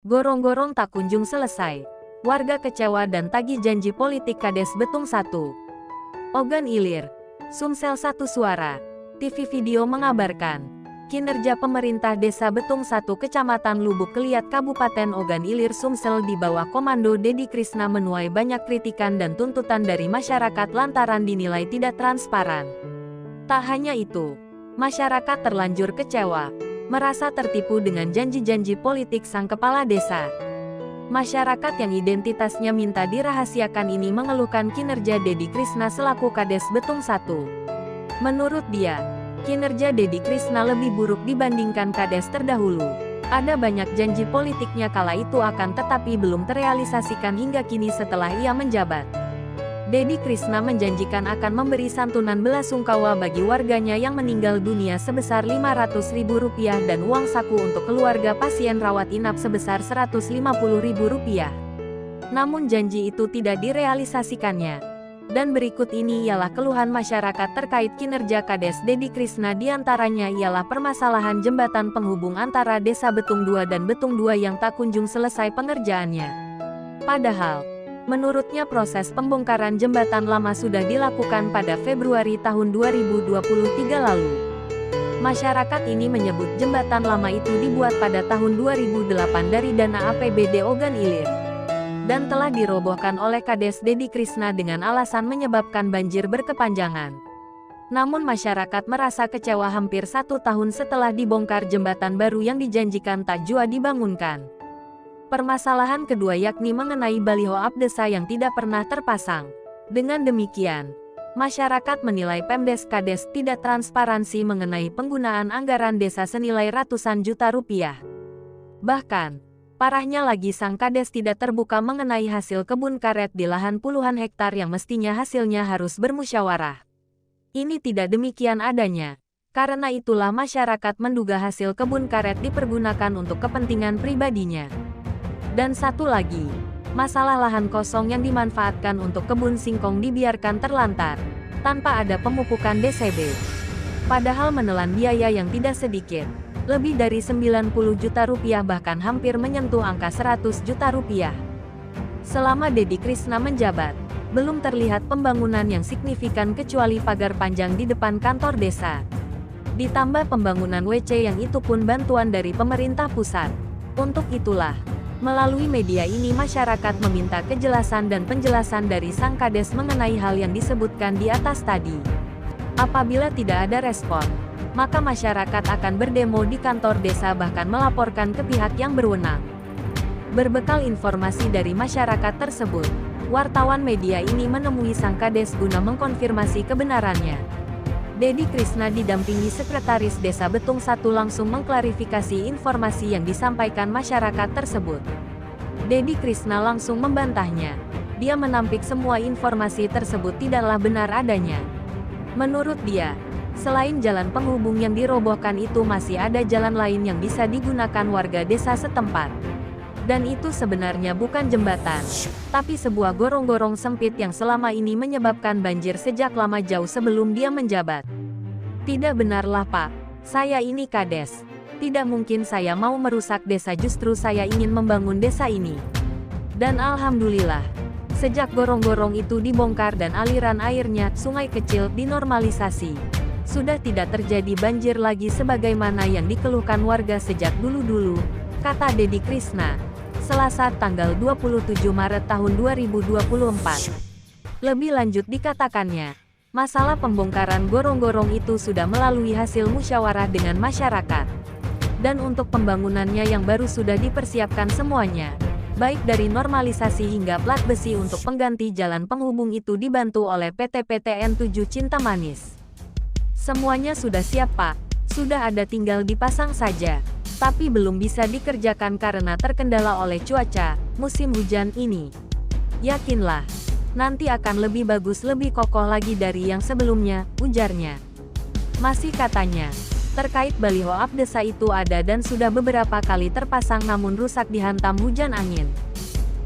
Gorong-gorong tak kunjung selesai. Warga kecewa dan tagih janji politik Kades Betung 1. Ogan Ilir, Sumsel 1 Suara. TV Video mengabarkan, kinerja pemerintah Desa Betung 1 Kecamatan Lubuk Keliat Kabupaten Ogan Ilir Sumsel di bawah komando Dedi Krisna menuai banyak kritikan dan tuntutan dari masyarakat lantaran dinilai tidak transparan. Tak hanya itu, masyarakat terlanjur kecewa, merasa tertipu dengan janji-janji politik sang kepala desa. Masyarakat yang identitasnya minta dirahasiakan ini mengeluhkan kinerja Dedi Krisna selaku Kades Betung 1. Menurut dia, kinerja Dedi Krisna lebih buruk dibandingkan Kades terdahulu. Ada banyak janji politiknya kala itu akan tetapi belum terrealisasikan hingga kini setelah ia menjabat. Dedi Krisna menjanjikan akan memberi santunan belasungkawa bagi warganya yang meninggal dunia sebesar Rp500.000 dan uang saku untuk keluarga pasien rawat inap sebesar Rp150.000. Namun janji itu tidak direalisasikannya. Dan berikut ini ialah keluhan masyarakat terkait kinerja Kades Dedi Krisna, diantaranya ialah permasalahan jembatan penghubung antara Desa Betung 2 dan Betung 2 yang tak kunjung selesai pengerjaannya. Padahal, menurutnya proses pembongkaran jembatan lama sudah dilakukan pada Februari tahun 2023 lalu. Masyarakat ini menyebut jembatan lama itu dibuat pada tahun 2008 dari dana APBD Ogan Ilir, dan telah dirobohkan oleh Kades Dedi Krisna dengan alasan menyebabkan banjir berkepanjangan. Namun masyarakat merasa kecewa hampir 1 tahun setelah dibongkar jembatan baru yang dijanjikan tak jua dibangunkan. Permasalahan kedua yakni mengenai baliho Abdesa yang tidak pernah terpasang. Dengan demikian, masyarakat menilai Pemdes Kades tidak transparansi mengenai penggunaan anggaran desa senilai ratusan juta rupiah. Bahkan, parahnya lagi sang Kades tidak terbuka mengenai hasil kebun karet di lahan puluhan hektar yang mestinya hasilnya harus bermusyawarah. Ini tidak demikian adanya. Karena itulah masyarakat menduga hasil kebun karet dipergunakan untuk kepentingan pribadinya. Dan satu lagi, masalah lahan kosong yang dimanfaatkan untuk kebun singkong dibiarkan terlantar, tanpa ada pemupukan DCB. Padahal menelan biaya yang tidak sedikit, lebih dari 90 juta rupiah bahkan hampir menyentuh angka 100 juta rupiah. Selama Dedi Krisna menjabat, belum terlihat pembangunan yang signifikan kecuali pagar panjang di depan kantor desa. Ditambah pembangunan WC yang itu pun bantuan dari pemerintah pusat. Untuk itulah, melalui media ini masyarakat meminta kejelasan dan penjelasan dari sang Kades mengenai hal yang disebutkan di atas tadi. Apabila tidak ada respon, maka masyarakat akan berdemo di kantor desa bahkan melaporkan ke pihak yang berwenang. Berbekal informasi dari masyarakat tersebut, wartawan media ini menemui sang Kades guna mengkonfirmasi kebenarannya. Dedi Krisna didampingi Sekretaris Desa Betung 1 langsung mengklarifikasi informasi yang disampaikan masyarakat tersebut. Dedi Krisna langsung membantahnya. Dia menampik semua informasi tersebut tidaklah benar adanya. Menurut dia, selain jalan penghubung yang dirobohkan itu masih ada jalan lain yang bisa digunakan warga desa setempat. Dan itu sebenarnya bukan jembatan, tapi sebuah gorong-gorong sempit yang selama ini menyebabkan banjir sejak lama jauh sebelum dia menjabat. Tidak benarlah Pak, saya ini Kades. Tidak mungkin saya mau merusak desa, justru saya ingin membangun desa ini. Dan alhamdulillah, sejak gorong-gorong itu dibongkar dan aliran airnya, sungai kecil, dinormalisasi, sudah tidak terjadi banjir lagi sebagaimana yang dikeluhkan warga sejak dulu-dulu, kata Dedi Krisna. Selasa tanggal 27 Maret tahun 2024. Lebih lanjut dikatakannya, masalah pembongkaran gorong-gorong itu sudah melalui hasil musyawarah dengan masyarakat. Dan untuk pembangunannya yang baru sudah dipersiapkan semuanya, baik dari normalisasi hingga plat besi untuk pengganti jalan penghubung itu dibantu oleh PT PTN 7 Cinta-Manis. Semuanya sudah siap Pak, sudah ada tinggal dipasang saja. Tapi belum bisa dikerjakan karena terkendala oleh cuaca, musim hujan ini. Yakinlah, nanti akan lebih bagus, lebih kokoh lagi dari yang sebelumnya, ujarnya. Masih katanya, terkait baliho Abdesa itu ada dan sudah beberapa kali terpasang namun rusak dihantam hujan angin.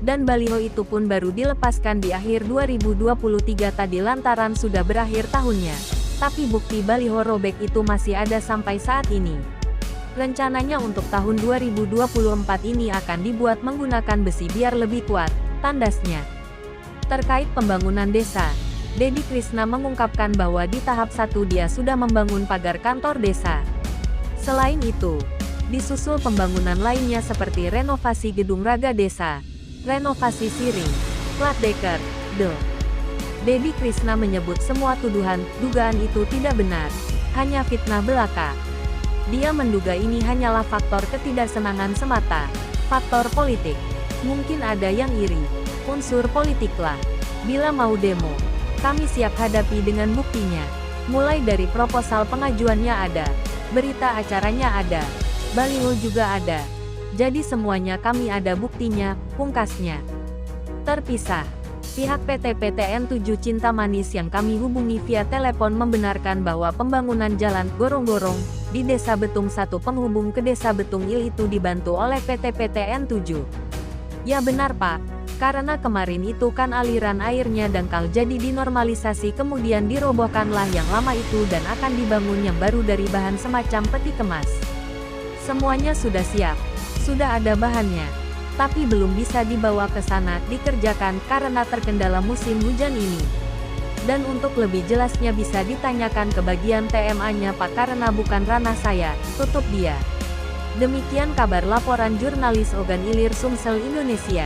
Dan baliho itu pun baru dilepaskan di akhir 2023 tadi lantaran sudah berakhir tahunnya. Tapi bukti baliho robek itu masih ada sampai saat ini. Rencananya untuk tahun 2024 ini akan dibuat menggunakan besi biar lebih kuat, tandasnya. Terkait pembangunan desa, Dedi Krishna mengungkapkan bahwa di tahap 1 dia sudah membangun pagar kantor desa. Selain itu, disusul pembangunan lainnya seperti renovasi gedung raga desa, renovasi siring, plat deker, Dedi Krishna menyebut semua dugaan itu tidak benar, hanya fitnah belaka. Dia menduga ini hanyalah faktor ketidaksenangan semata, faktor politik. Mungkin ada yang iri, unsur politiklah. Bila mau demo, kami siap hadapi dengan buktinya. Mulai dari proposal pengajuannya ada, berita acaranya ada, baliho juga ada. Jadi semuanya kami ada buktinya, pungkasnya. Terpisah. Pihak PT PTN 7 Cinta Manis yang kami hubungi via telepon membenarkan bahwa pembangunan jalan Gorong-Gorong di Desa Betung 1 penghubung ke Desa Betung Il itu dibantu oleh PT PTN 7. Ya benar Pak, karena kemarin itu kan aliran airnya dangkal jadi dinormalisasi kemudian dirobohkanlah yang lama itu dan akan dibangun yang baru dari bahan semacam peti kemas. Semuanya sudah siap, sudah ada bahannya. Tapi belum bisa dibawa ke sana dikerjakan karena terkendala musim hujan ini. Dan untuk lebih jelasnya bisa ditanyakan ke bagian TMA-nya Pak karena bukan ranah saya, tutup dia. Demikian kabar laporan jurnalis Ogan Ilir Sumsel Indonesia.